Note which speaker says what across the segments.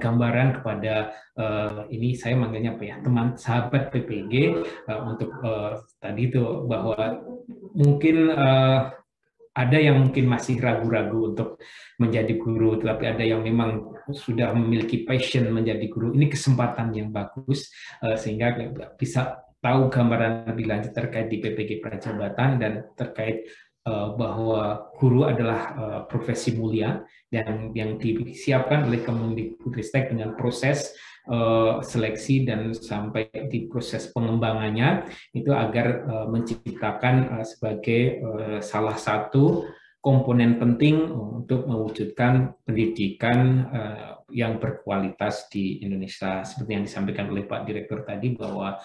Speaker 1: gambaran kepada ini saya manggilnya apa ya, teman sahabat PPG untuk tadi itu bahwa mungkin ada yang mungkin masih ragu-ragu untuk menjadi guru, tetapi ada yang memang sudah memiliki passion menjadi guru. Ini kesempatan yang bagus sehingga bisa tahu gambaran lebih lanjut terkait di PPG Prajabatan dan terkait bahwa guru adalah profesi mulia dan yang disiapkan oleh Kemendikbudristek dengan proses seleksi dan sampai di proses pengembangannya itu agar menciptakan sebagai salah satu komponen penting untuk mewujudkan pendidikan yang berkualitas di Indonesia. Seperti yang disampaikan oleh Pak Direktur tadi bahwa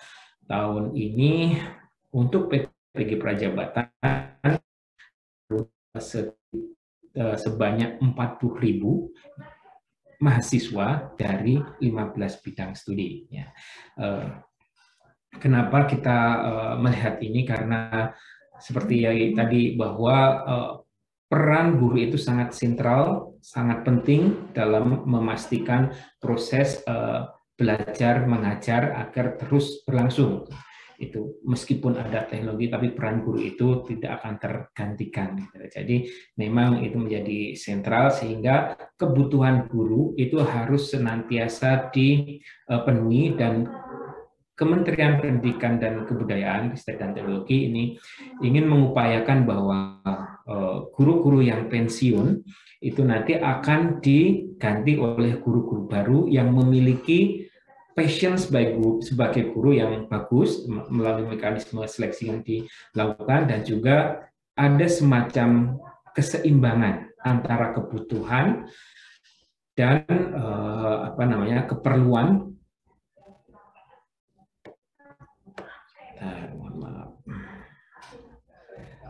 Speaker 1: tahun ini untuk PPG Prajabatan sebanyak 40.000 mahasiswa dari 15 bidang studi. Kenapa kita melihat ini? Karena seperti tadi bahwa peran guru itu sangat sentral, sangat penting dalam memastikan proses belajar mengajar agar terus berlangsung. Itu meskipun ada teknologi tapi peran guru itu tidak akan tergantikan. Jadi memang itu menjadi sentral sehingga kebutuhan guru itu harus senantiasa dipenuhi dan Kementerian Pendidikan dan Kebudayaan, Ristek dan Teknologi ini ingin mengupayakan bahwa guru-guru yang pensiun itu nanti akan diganti oleh guru-guru baru yang memiliki passion sebagai guru yang bagus melalui mekanisme seleksi yang dilakukan dan juga ada semacam keseimbangan antara kebutuhan dan keperluan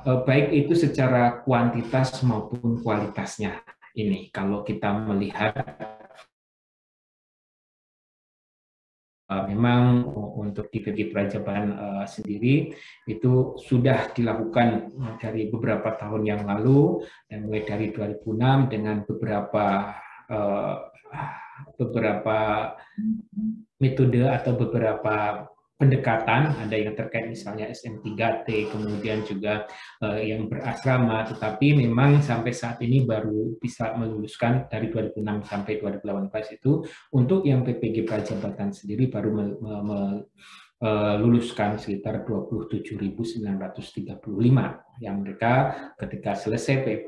Speaker 1: baik itu secara kuantitas maupun kualitasnya. Ini kalau kita melihat memang untuk di PPG Prajabatan sendiri itu sudah dilakukan dari beberapa tahun yang lalu dan mulai dari 2006 dengan beberapa metode atau beberapa pendekatan, ada yang terkait misalnya SM3T, kemudian juga yang berasrama, tetapi memang sampai saat ini baru bisa meluluskan dari 2006 sampai 2018 itu untuk yang PPG Prajabatan sendiri baru meluluskan sekitar 27.935 yang mereka ketika selesai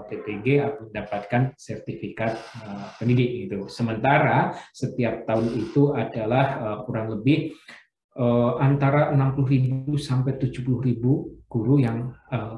Speaker 1: PPG mendapatkan sertifikat pendidik itu. Sementara setiap tahun itu adalah kurang lebih antara 60.000 sampai 70.000 guru yang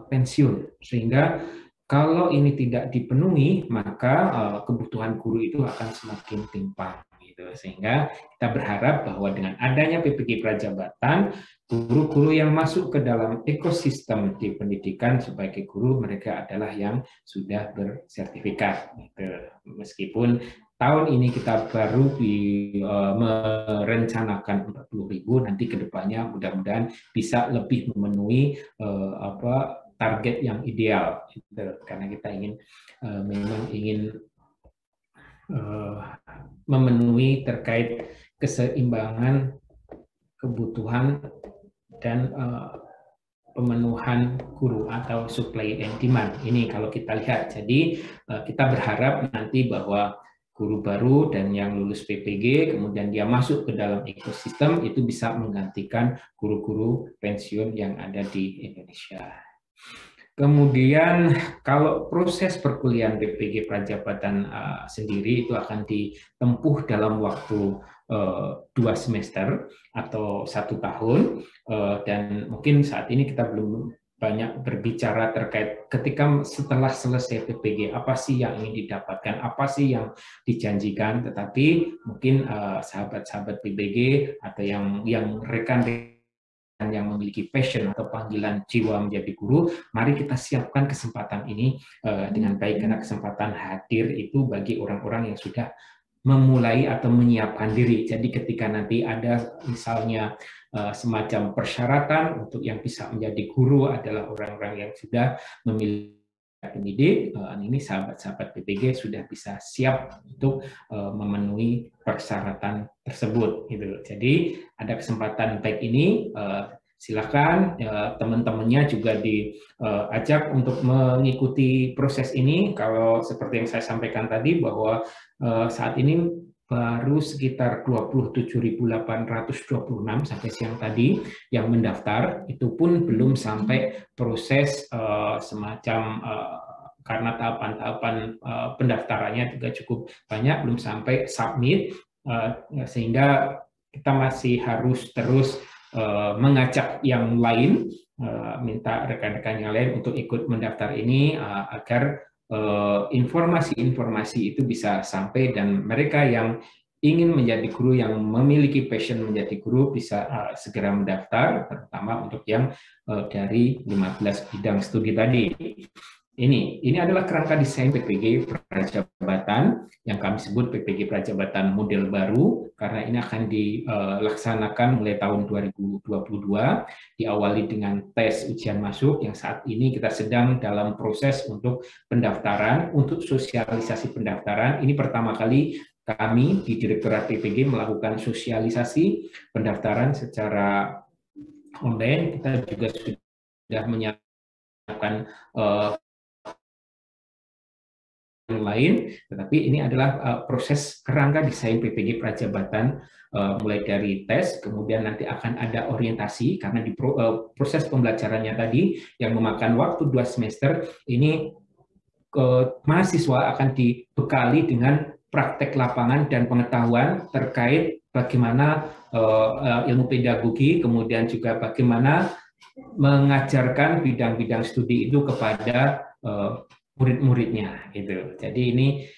Speaker 1: pensiun, sehingga kalau ini tidak dipenuhi maka kebutuhan guru itu akan semakin timpang gitu. Sehingga kita berharap bahwa dengan adanya PPG Prajabatan, guru-guru yang masuk ke dalam ekosistem di pendidikan sebagai guru mereka adalah yang sudah bersertifikat gitu. Meskipun tahun ini kita baru merencanakan 40.000, nanti kedepannya mudah-mudahan bisa lebih memenuhi target yang ideal, karena kita memang ingin memenuhi terkait keseimbangan kebutuhan dan pemenuhan guru atau supply and demand. Ini kalau kita lihat, jadi kita berharap nanti bahwa guru baru dan yang lulus PPG, kemudian dia masuk ke dalam ekosistem, itu bisa menggantikan guru-guru pensiun yang ada di Indonesia. Kemudian kalau proses perkuliahan PPG Prajabatan sendiri itu akan ditempuh dalam waktu 2 semester atau 1 tahun, dan mungkin saat ini kita belum banyak berbicara terkait ketika setelah selesai PPG, apa sih yang ingin didapatkan, apa sih yang dijanjikan, tetapi mungkin sahabat-sahabat PPG atau yang rekan yang memiliki passion atau panggilan jiwa menjadi guru, mari kita siapkan kesempatan ini dengan baik, karena kesempatan hadir itu bagi orang-orang yang sudah memulai atau menyiapkan diri. Jadi ketika nanti ada misalnya semacam persyaratan untuk yang bisa menjadi guru adalah orang-orang yang sudah memiliki pendidik, ini sahabat-sahabat PPG sudah bisa siap untuk memenuhi persyaratan tersebut. Gitu. Jadi ada kesempatan baik ini, silakan teman-temannya juga diajak untuk mengikuti proses ini. Kalau seperti yang saya sampaikan tadi bahwa saat ini baru sekitar 27.826 sampai siang tadi yang mendaftar, itu pun belum sampai proses semacam karena tahapan-tahapan pendaftarannya juga cukup banyak, belum sampai submit, sehingga kita masih harus terus mengajak yang lain, minta rekan-rekan yang lain untuk ikut mendaftar ini agar informasi-informasi itu bisa sampai dan mereka yang ingin menjadi guru, yang memiliki passion menjadi guru bisa segera mendaftar, terutama untuk yang dari 15 bidang studi tadi. Ini adalah kerangka desain PPG Prajabatan yang kami sebut PPG Prajabatan model baru, karena ini akan dilaksanakan mulai tahun 2022, diawali dengan tes ujian masuk yang saat ini kita sedang dalam proses untuk pendaftaran, untuk sosialisasi pendaftaran. Ini pertama kali kami di Direktorat PPG melakukan sosialisasi pendaftaran secara online. Kita juga sudah menyiapkan lain, tetapi ini adalah proses kerangka desain PPG Prajabatan, mulai dari tes, kemudian nanti akan ada orientasi, karena di proses pembelajarannya tadi yang memakan waktu 2 semester, ini mahasiswa akan dibekali dengan praktek lapangan dan pengetahuan terkait bagaimana ilmu pedagogi, kemudian juga bagaimana mengajarkan bidang-bidang studi itu kepada murid-muridnya gitu. Jadi ini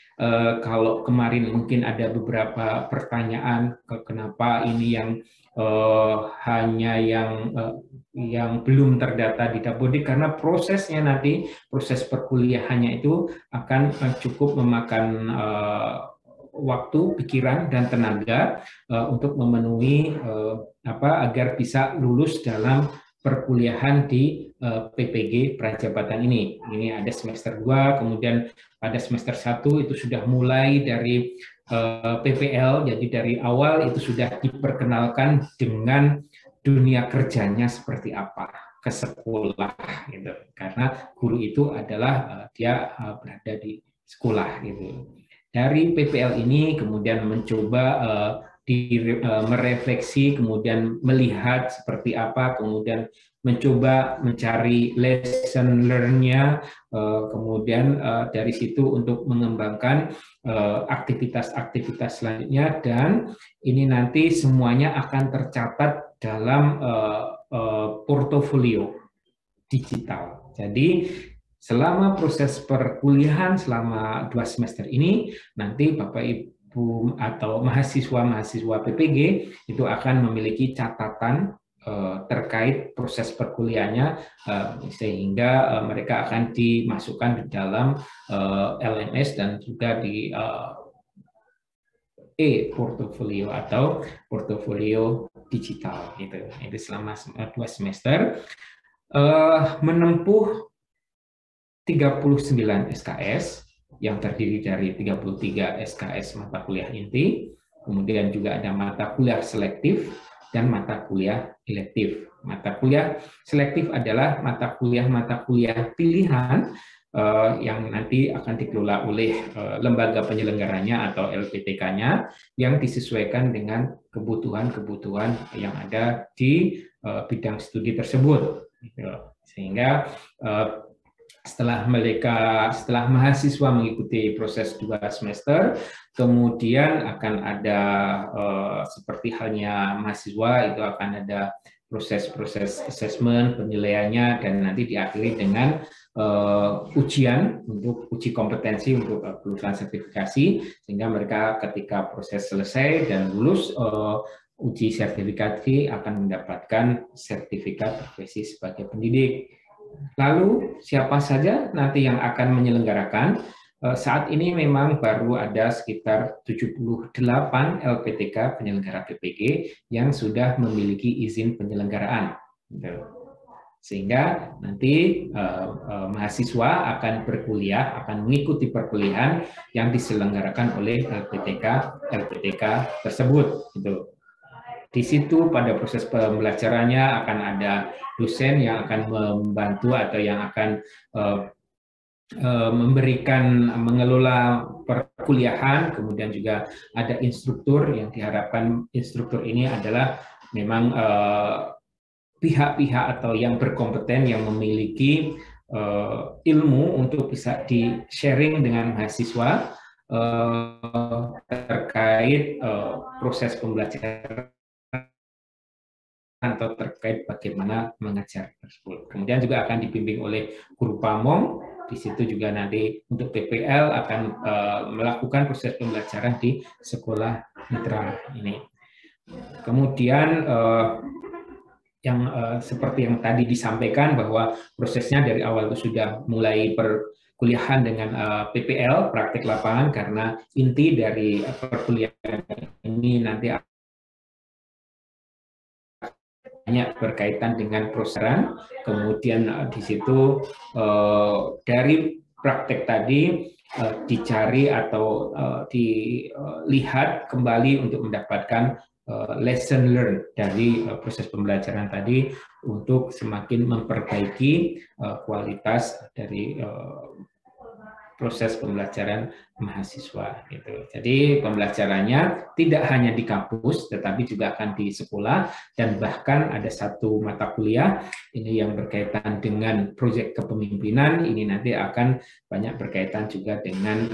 Speaker 1: kalau kemarin mungkin ada beberapa pertanyaan kenapa ini yang hanya yang belum terdata di Dapodik, karena prosesnya nanti proses perkuliahannya itu akan cukup memakan waktu, pikiran dan tenaga untuk memenuhi agar bisa lulus dalam perkuliahan di PPG Prajabatan ini. Ini ada semester 2, kemudian pada semester 1 itu sudah mulai dari PPL, jadi dari awal itu sudah diperkenalkan dengan dunia kerjanya seperti apa ke sekolah, gitu. Karena guru itu adalah dia berada di sekolah, gitu. Dari PPL ini kemudian mencoba merefleksi, kemudian melihat seperti apa, kemudian mencoba mencari lesson learn-nya, kemudian dari situ untuk mengembangkan aktivitas-aktivitas selanjutnya, dan ini nanti semuanya akan tercatat dalam portofolio digital. Jadi selama proses perkuliahan selama 2 semester ini, nanti Bapak Ibu atau mahasiswa-mahasiswa PPG itu akan memiliki catatan terkait proses perkuliahannya, sehingga mereka akan dimasukkan di dalam LMS dan juga di e-portfolio atau portofolio digital. Itu selama 2 semester menempuh 39 SKS yang terdiri dari 33 SKS mata kuliah inti, kemudian juga ada mata kuliah selektif dan mata kuliah elektif. Mata kuliah selektif adalah mata kuliah pilihan yang nanti akan dikelola oleh lembaga penyelenggaranya atau LPTK-nya yang disesuaikan dengan kebutuhan-kebutuhan yang ada di bidang studi tersebut. Sehingga setelah mahasiswa mengikuti proses 2 semester, kemudian akan ada seperti halnya mahasiswa itu akan ada proses-proses assessment, penilaiannya, dan nanti diakhiri dengan ujian untuk uji kompetensi untuk kelulusan sertifikasi, sehingga mereka ketika proses selesai dan lulus uji sertifikasi akan mendapatkan sertifikat profesi sebagai pendidik. Lalu siapa saja nanti yang akan menyelenggarakan? Saat ini memang baru ada sekitar 78 LPTK penyelenggara PPG yang sudah memiliki izin penyelenggaraan. sehingga nanti mahasiswa akan berkuliah, akan mengikuti perkuliahan yang diselenggarakan oleh LPTK tersebut. Gitu. Di situ pada proses pembelajarannya akan ada dosen yang akan membantu atau yang akan mengelola perkuliahan, kemudian juga ada instruktur yang diharapkan instruktur ini adalah memang pihak-pihak atau yang berkompeten yang memiliki ilmu untuk bisa di-sharing dengan mahasiswa terkait proses pembelajaran atau terkait bagaimana mengajar tersebut. Kemudian juga akan dibimbing oleh guru pamong. Di situ juga nanti untuk PPL akan melakukan proses pembelajaran di sekolah mitra ini. Kemudian yang seperti yang tadi disampaikan bahwa prosesnya dari awal itu sudah mulai perkuliahan dengan PPL, praktik lapangan, karena inti dari perkuliahan ini nanti banyak berkaitan dengan prosesan. Kemudian di situ dari praktek tadi dicari atau dilihat kembali untuk mendapatkan lesson learned dari proses pembelajaran tadi untuk semakin memperbaiki kualitas dari proses pembelajaran mahasiswa. Gitu. Jadi pembelajarannya tidak hanya di kampus, tetapi juga akan di sekolah, dan bahkan ada satu mata kuliah ini yang berkaitan dengan proyek kepemimpinan. Ini nanti akan banyak berkaitan juga dengan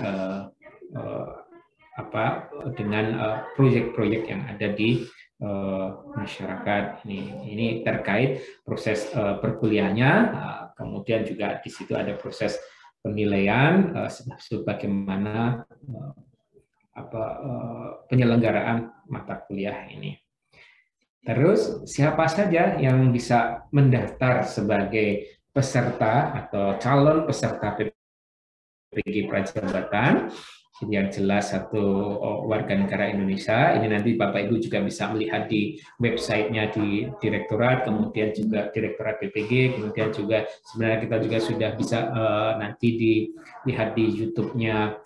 Speaker 1: proyek-proyek yang ada di masyarakat. Ini terkait proses perkuliahannya, kemudian juga di situ ada proses penilaian sebagaimana penyelenggaraan mata kuliah ini. Terus siapa saja yang bisa mendaftar sebagai peserta atau calon peserta PPG Prajabatan? Yang jelas satu warga negara Indonesia. Ini nanti Bapak Ibu juga bisa melihat di websitenya di Direktorat, kemudian juga Direktorat PPG, kemudian juga sebenarnya kita juga sudah bisa nanti dilihat di YouTube-nya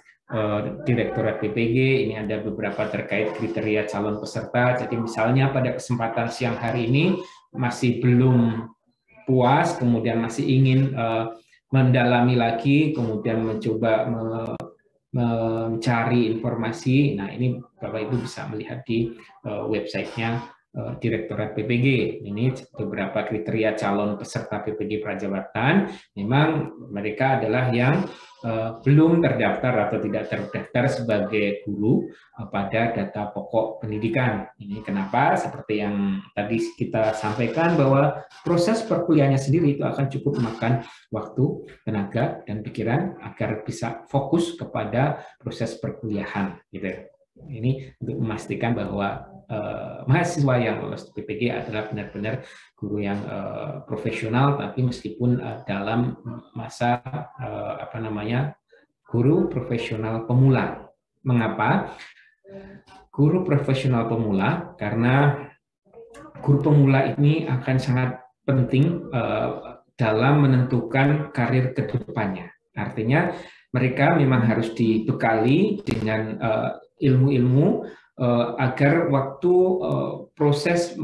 Speaker 1: Direktorat PPG. Ini ada beberapa terkait kriteria calon peserta. Jadi misalnya pada kesempatan siang hari ini masih belum puas, kemudian masih ingin mendalami lagi, kemudian mencoba mencari informasi. Nah, ini Bapak Ibu bisa melihat di websitenya Direktorat PPG. Ini beberapa kriteria calon peserta PPG Prajabatan. Memang mereka adalah yang belum terdaftar atau tidak terdaftar sebagai guru pada data pokok pendidikan. Ini kenapa? Seperti yang tadi kita sampaikan bahwa proses perkuliahannya sendiri itu akan cukup memakan waktu, tenaga, dan pikiran agar bisa fokus kepada proses perkuliahan. Gitu. Ini untuk memastikan bahwa mahasiswa yang lolos PPG adalah benar-benar guru yang profesional, tapi meskipun dalam masa guru profesional pemula. Mengapa? Guru profesional pemula karena guru pemula ini akan sangat penting dalam menentukan karir ke depannya. Artinya mereka memang harus dibekali dengan ilmu-ilmu agar waktu proses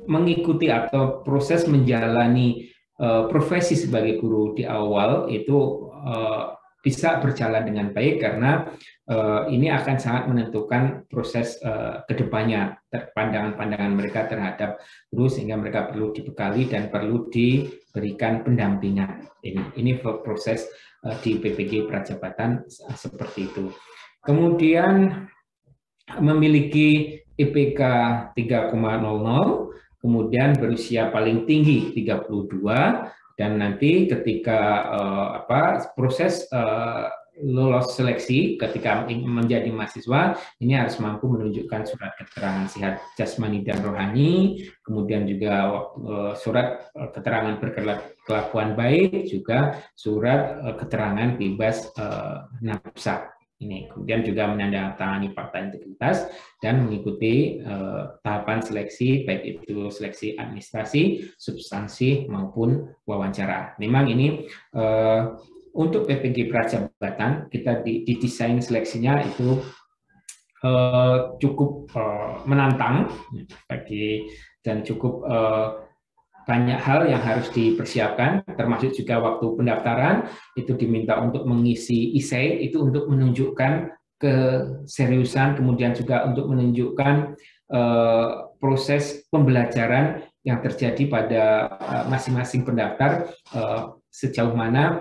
Speaker 1: mengikuti atau proses menjalani profesi sebagai guru di awal itu bisa berjalan dengan baik, karena ini akan sangat menentukan proses kedepannya, pandangan-pandangan mereka terhadap guru, sehingga mereka perlu dibekali dan perlu diberikan pendampingan. Ini proses di PPG Prajabatan seperti itu. Kemudian memiliki IPK 3,00, kemudian berusia paling tinggi 32, dan nanti ketika proses lolos seleksi ketika menjadi mahasiswa ini harus mampu menunjukkan surat keterangan sehat jasmani dan rohani, kemudian juga surat keterangan berkelakuan baik, juga surat keterangan bebas nafsa. Ini kemudian juga menandatangani fakta integritas dan mengikuti tahapan seleksi, baik itu seleksi administrasi, substansi maupun wawancara. Memang ini untuk PPG Prajabatan kita didesain seleksinya itu cukup menantang bagi dan cukup banyak hal yang harus dipersiapkan, termasuk juga waktu pendaftaran itu diminta untuk mengisi essay, itu untuk menunjukkan keseriusan, kemudian juga untuk menunjukkan proses pembelajaran yang terjadi pada masing-masing pendaftar, sejauh mana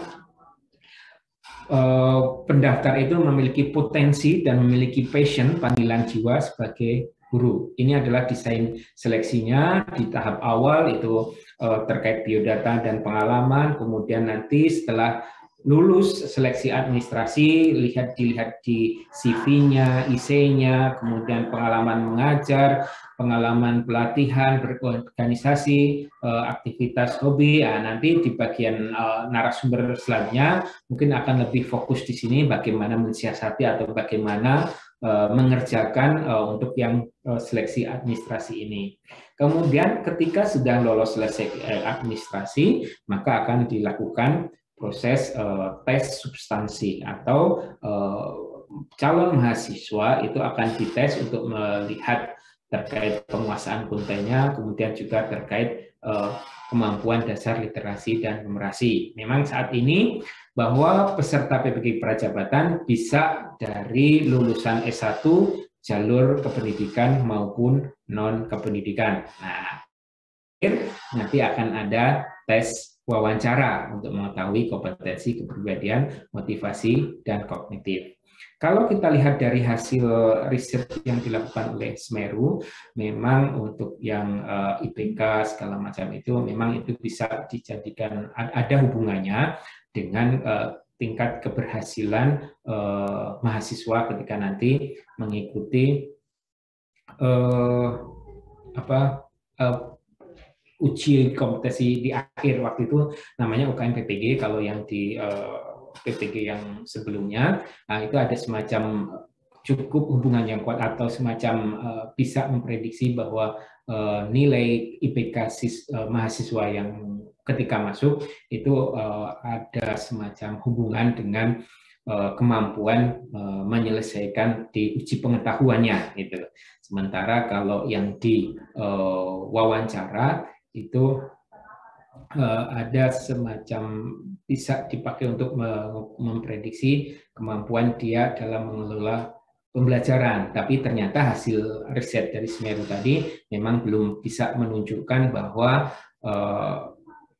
Speaker 1: pendaftar itu memiliki potensi dan memiliki passion, panggilan jiwa sebagai guru. Ini adalah desain seleksinya di tahap awal itu terkait biodata dan pengalaman, kemudian nanti setelah lulus seleksi administrasi, dilihat di CV-nya, IC-nya, kemudian pengalaman mengajar, pengalaman pelatihan, berorganisasi, aktivitas hobi. Nanti di bagian narasumber selanjutnya mungkin akan lebih fokus di sini bagaimana mensiasati atau bagaimana mengerjakan untuk yang seleksi administrasi ini. Kemudian ketika sudah lolos seleksi administrasi, maka akan dilakukan proses tes substansi atau calon mahasiswa itu akan dites untuk melihat terkait penguasaan kontennya, kemudian juga terkait kemampuan dasar literasi dan numerasi. Memang saat ini bahwa peserta PPG Prajabatan bisa dari lulusan S1 jalur kependidikan maupun non-kependidikan. Nah, nanti akan ada tes wawancara untuk mengetahui kompetensi, kepribadian, motivasi, dan kognitif. Kalau kita lihat dari hasil riset yang dilakukan oleh Semeru, memang untuk yang IPK segala macam itu memang itu bisa dijadikan ada hubungannya dengan tingkat keberhasilan mahasiswa ketika nanti mengikuti uji kompetensi di akhir. Waktu itu namanya UKM PPG, kalau yang di PPG yang sebelumnya, itu ada semacam cukup hubungan yang kuat atau semacam bisa memprediksi bahwa nilai IPK mahasiswa yang ketika masuk itu ada semacam hubungan dengan kemampuan menyelesaikan di uji pengetahuannya gitu. Sementara kalau yang di wawancara itu ada semacam bisa dipakai untuk memprediksi kemampuan dia dalam mengelola pembelajaran. Tapi ternyata hasil riset dari Semeru tadi memang belum bisa menunjukkan bahwa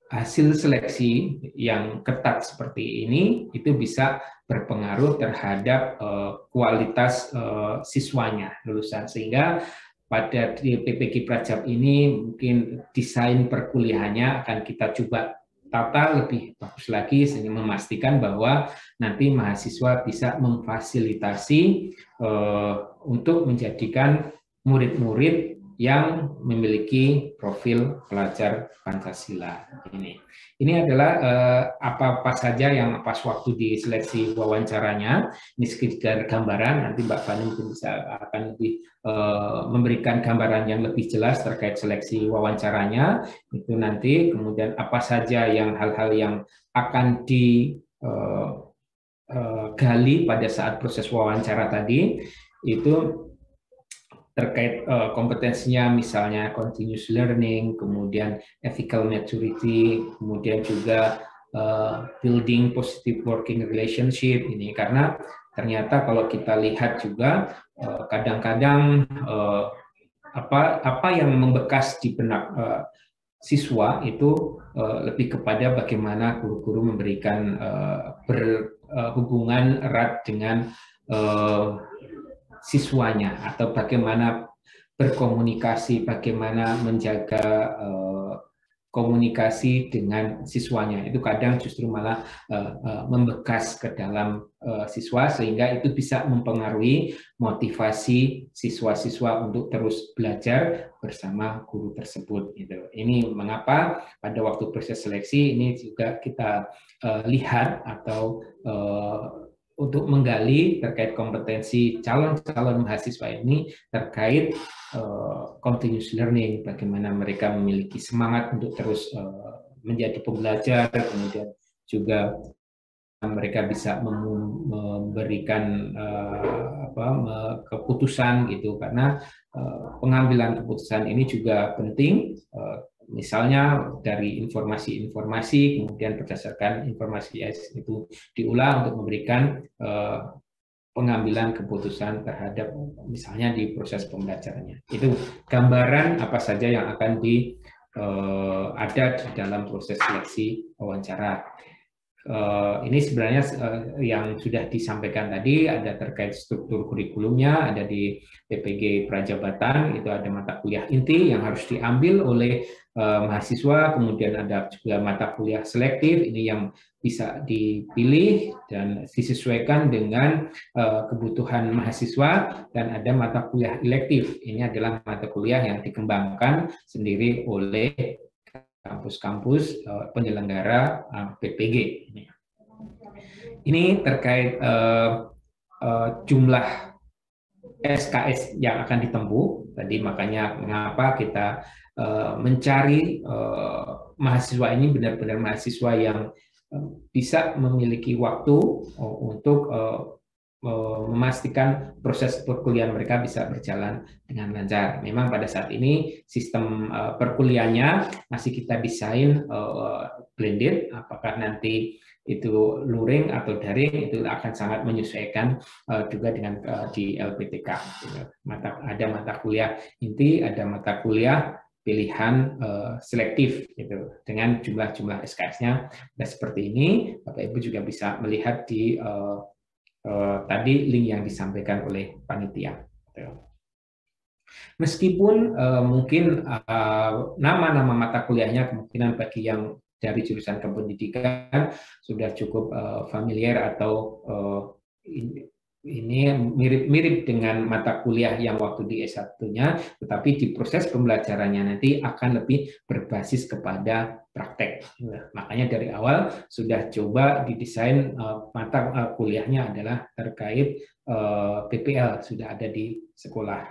Speaker 1: hasil seleksi yang ketat seperti ini itu bisa berpengaruh terhadap kualitas siswanya, lulusan. Sehingga pada PPG Prajab ini mungkin desain perkuliahannya akan kita coba tata lebih bagus lagi sehingga memastikan bahwa nanti mahasiswa bisa memfasilitasi untuk menjadikan murid-murid yang memiliki profil pelajar Pancasila ini. Ini adalah apa-apa saja yang pas waktu di seleksi wawancaranya. Ini sekedar gambaran, nanti Mbak Fani mungkin bisa akan lebih memberikan gambaran yang lebih jelas terkait seleksi wawancaranya. Itu nanti kemudian apa saja yang hal-hal yang akan digali pada saat proses wawancara tadi, itu terkait kompetensinya misalnya continuous learning, kemudian ethical maturity, kemudian juga building positive working relationship ini. Karena ternyata kalau kita lihat juga kadang-kadang apa yang membekas di benak siswa itu lebih kepada bagaimana guru-guru memberikan berhubungan erat dengan siswanya, atau bagaimana berkomunikasi, bagaimana menjaga komunikasi dengan siswanya. Itu kadang justru malah membekas ke dalam siswa, sehingga itu bisa mempengaruhi motivasi siswa-siswa untuk terus belajar bersama guru tersebut. Gitu. Ini mengapa pada waktu proses seleksi ini juga kita lihat atau untuk menggali terkait kompetensi calon-calon mahasiswa ini terkait continuous learning, bagaimana mereka memiliki semangat untuk terus menjadi pembelajar, kemudian juga mereka bisa memberikan keputusan gitu, karena pengambilan keputusan ini juga penting. Misalnya dari informasi-informasi, kemudian berdasarkan informasi itu diolah untuk memberikan pengambilan keputusan terhadap misalnya di proses pembelajarannya. Itu gambaran apa saja yang akan ada di dalam proses seleksi wawancara. Ini sebenarnya yang sudah disampaikan tadi, ada terkait struktur kurikulumnya, ada di PPG Prajabatan, itu ada mata kuliah inti yang harus diambil oleh mahasiswa, kemudian ada juga mata kuliah selektif, ini yang bisa dipilih dan disesuaikan dengan kebutuhan mahasiswa, dan ada mata kuliah elektif, ini adalah mata kuliah yang dikembangkan sendiri oleh kampus-kampus penyelenggara PPG. Ini terkait jumlah SKS yang akan ditempuh. Tadi makanya mengapa kita mencari mahasiswa ini benar-benar mahasiswa yang bisa memiliki waktu untuk memastikan proses perkuliahan mereka bisa berjalan dengan lancar. Memang pada saat ini sistem perkuliahannya masih kita desain blended, apakah nanti itu luring atau daring, itu akan sangat menyesuaikan juga dengan di LPTK. Ada mata kuliah inti, ada mata kuliah pilihan selektif gitu, dengan jumlah-jumlah SKS-nya. Dan seperti ini, Bapak Ibu juga bisa melihat di tadi link yang disampaikan oleh panitia. Meskipun mungkin nama-nama mata kuliahnya kemungkinan bagi yang dari jurusan kependidikan sudah cukup familiar atau ini mirip-mirip dengan mata kuliah yang waktu di S1-nya, tetapi di proses pembelajarannya nanti akan lebih berbasis kepada praktek. Makanya dari awal sudah coba didesain mata kuliahnya adalah terkait PPL, sudah ada di sekolah.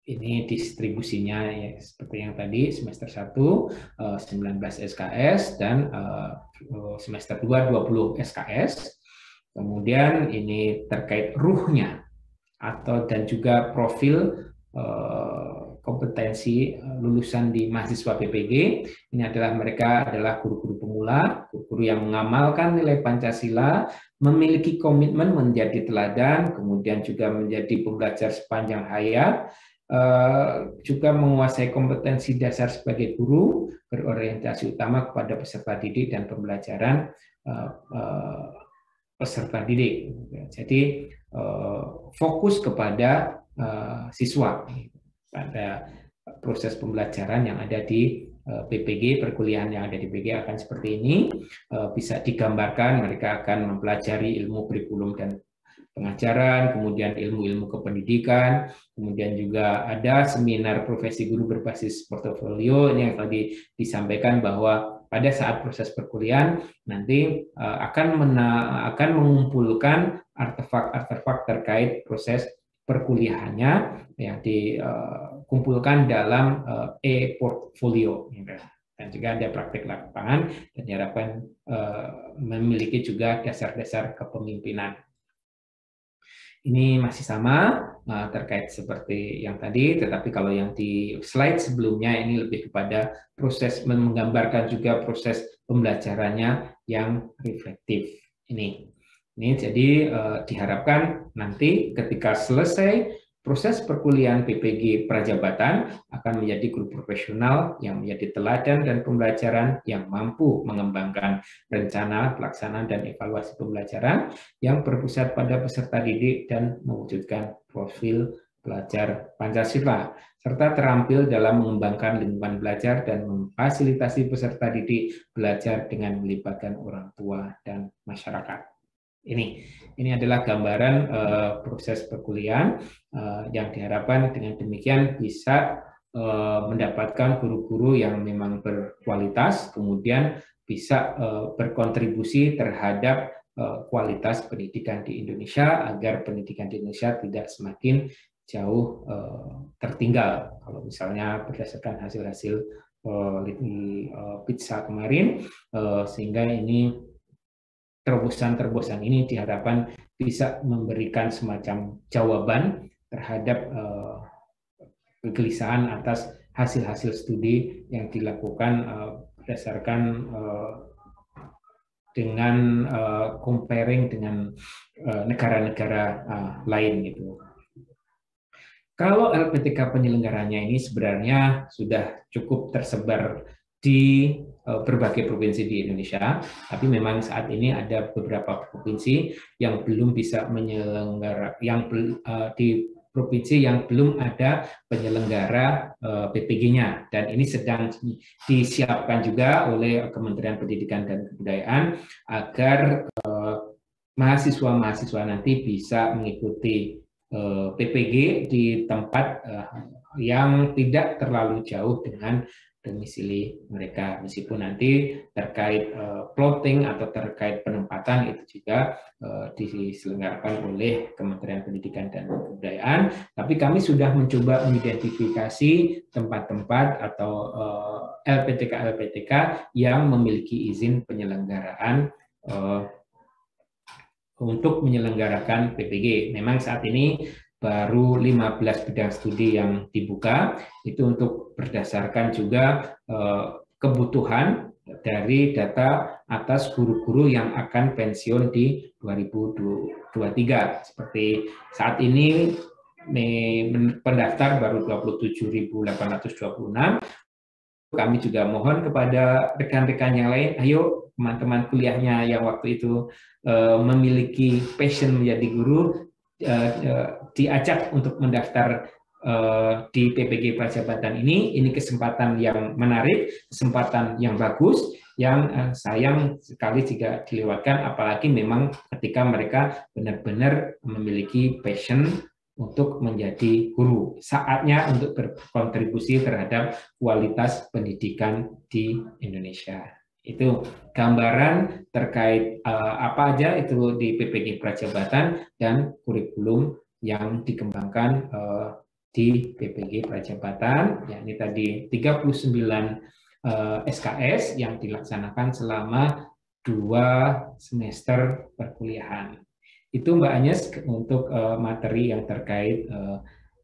Speaker 1: Ini distribusinya ya, seperti yang tadi, semester 1 19 SKS dan semester 2 20 SKS. Kemudian ini terkait ruhnya dan juga profil kompetensi lulusan di mahasiswa PPG. Ini adalah mereka adalah guru-guru pemula, guru-guru yang mengamalkan nilai Pancasila, memiliki komitmen menjadi teladan, kemudian juga menjadi pembelajar sepanjang hayat, juga menguasai kompetensi dasar sebagai guru, berorientasi utama kepada peserta didik dan pembelajaran peserta didik. Jadi fokus kepada siswa pada proses pembelajaran yang ada di PPG, perkuliahan yang ada di PPG akan seperti ini. Bisa digambarkan mereka akan mempelajari ilmu kurikulum dan pengajaran, kemudian ilmu-ilmu kependidikan, kemudian juga ada seminar profesi guru berbasis portofolio. Ini yang tadi disampaikan bahwa pada saat proses perkuliahan nanti akan mengumpulkan artefak-artefak terkait proses perkuliahannya yang dikumpulkan dalam e-portfolio. Dan juga ada praktik lapangan dan diharapkan memiliki juga dasar-dasar kepemimpinan. Ini masih sama terkait seperti yang tadi, tetapi kalau yang di slide sebelumnya ini lebih kepada proses menggambarkan juga proses pembelajarannya yang reflektif. Ini jadi diharapkan nanti ketika selesai proses perkuliahan PPG Prajabatan akan menjadi guru profesional yang menjadi teladan dan pembelajaran yang mampu mengembangkan rencana, pelaksanaan, dan evaluasi pembelajaran yang berpusat pada peserta didik dan mewujudkan profil pelajar Pancasila, serta terampil dalam mengembangkan lingkungan belajar dan memfasilitasi peserta didik belajar dengan melibatkan orang tua dan masyarakat. Ini adalah gambaran proses perkuliahan yang diharapkan dengan demikian bisa mendapatkan guru-guru yang memang berkualitas, kemudian bisa berkontribusi terhadap kualitas pendidikan di Indonesia agar pendidikan di Indonesia tidak semakin jauh tertinggal. Kalau misalnya berdasarkan hasil-hasil PISA kemarin, sehingga ini terobosan-terobosan ini diharapkan bisa memberikan semacam jawaban terhadap kegelisahan atas hasil-hasil studi yang dilakukan berdasarkan dengan comparing dengan negara-negara lain gitu. Kalau LPTK penyelenggaranya ini sebenarnya sudah cukup tersebar di berbagai provinsi di Indonesia, tapi memang saat ini ada beberapa provinsi yang belum bisa menyelenggara, yang di provinsi yang belum ada penyelenggara PPG-nya, dan ini sedang disiapkan juga oleh Kementerian Pendidikan dan Kebudayaan agar mahasiswa-mahasiswa nanti bisa mengikuti PPG di tempat yang tidak terlalu jauh dengan domisili mereka, meskipun nanti terkait plotting atau terkait penempatan itu juga diselenggarakan oleh Kementerian Pendidikan dan Kebudayaan. Tapi kami sudah mencoba mengidentifikasi tempat-tempat atau LPTK-LPTK yang memiliki izin penyelenggaraan untuk menyelenggarakan PPG. Memang saat ini baru 15 bidang studi yang dibuka, itu untuk berdasarkan juga kebutuhan dari data atas guru-guru yang akan pensiun di 2023. Seperti saat ini pendaftar baru 27.826. Kami juga mohon kepada rekan-rekan yang lain, ayo teman-teman kuliahnya yang waktu itu memiliki passion menjadi guru, diajak untuk mendaftar di PPG Prajabatan ini. Ini kesempatan yang menarik, kesempatan yang bagus, yang sayang sekali jika dilewatkan, apalagi memang ketika mereka benar-benar memiliki passion untuk menjadi guru. Saatnya untuk berkontribusi terhadap kualitas pendidikan di Indonesia. Itu gambaran terkait apa aja itu di PPG Prajabatan dan kurikulum yang dikembangkan di PPG Prajabatan. Ya, ini tadi 39 SKS yang dilaksanakan selama 2 semester perkuliahan. Itu Mbak Agnes untuk materi yang terkait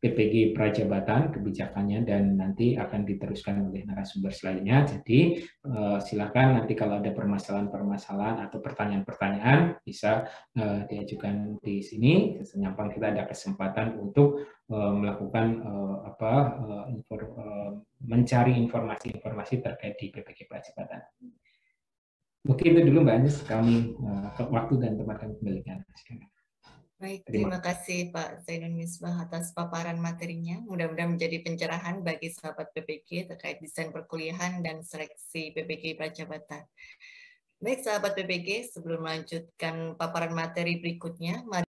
Speaker 1: PPG Prajabatan, kebijakannya, dan nanti akan diteruskan oleh narasumber selanjutnya. Jadi silakan nanti kalau ada permasalahan-permasalahan atau pertanyaan-pertanyaan bisa diajukan di sini. Senyampang kita ada kesempatan untuk melakukan mencari informasi-informasi terkait di PPG Prajabatan. Mungkin itu dulu Mbak Agnes, kami waktu dan tempat kami kembalikan.
Speaker 2: Baik, terima kasih Pak Zainul Misbah atas paparan materinya. Mudah-mudahan menjadi pencerahan bagi sahabat PPG terkait desain perkuliahan dan seleksi PPG Prajabatan. Baik sahabat PPG, sebelum melanjutkan paparan materi berikutnya, mari